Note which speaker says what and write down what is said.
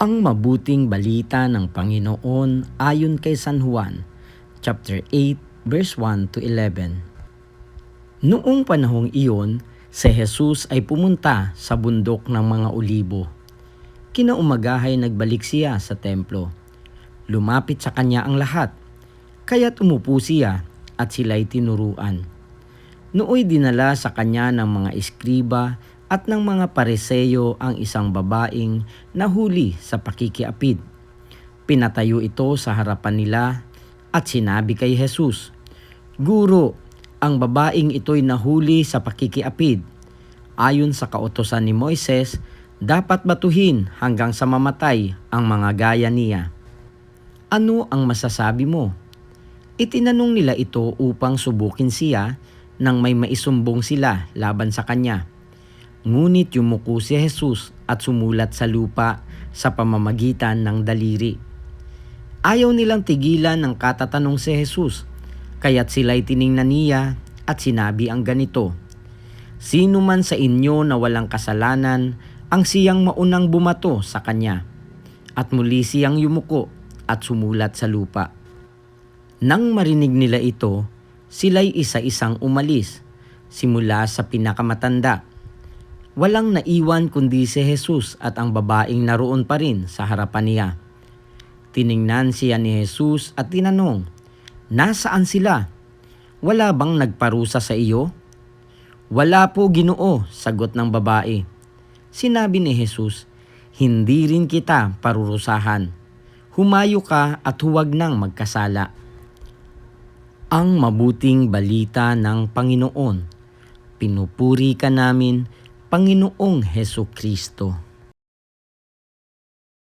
Speaker 1: Ang mabuting balita ng Panginoon ayon kay San Juan, chapter 8, verse 1 to 11. Noong panahong iyon, si Jesus ay pumunta sa bundok ng mga Olibo. Kinaumagahay nagbalik siya sa templo. Lumapit sa kanya ang lahat, kaya't umupo siya at sila'y tinuruan. Nooy dinala sa kanya ng mga eskriba at ng mga Pariseo ang isang babaeng nahuli sa pakikiapid. Pinatayo ito sa harapan nila at sinabi kay Jesus, "Guro, ang babaeng ito'y nahuli sa pakikiapid. Ayon sa kautusan ni Moises, dapat batuhin hanggang sa mamatay ang mga gaya niya. Ano ang masasabi mo?" Itinanong nila ito upang subukin siya nang may maisumbong sila laban sa kanya. Ngunit yumuko si Jesus at sumulat sa lupa sa pamamagitan ng daliri. Ayaw nilang tigilan ng katatanong si Jesus, kaya't sila'y tiningnan niya at sinabi ang ganito, "Sino man sa inyo na walang kasalanan ang siyang maunang bumato sa kanya." At muli siyang yumuko at sumulat sa lupa. Nang marinig nila ito, sila'y isa-isang umalis, simula sa pinakamatanda. Walang naiwan kundi si Jesus at ang babaeng naroon pa rin sa harapan niya. Tiningnan siya ni Jesus at tinanong, "Nasaan sila? Wala bang nagparusa sa iyo?" "Wala po, Ginoo," sagot ng babae. Sinabi ni Jesus, "Hindi rin kita parurusahan. Humayo ka at huwag nang magkasala." Ang mabuting balita ng Panginoon. Pinupuri ka namin, Panginoong Hesukristo.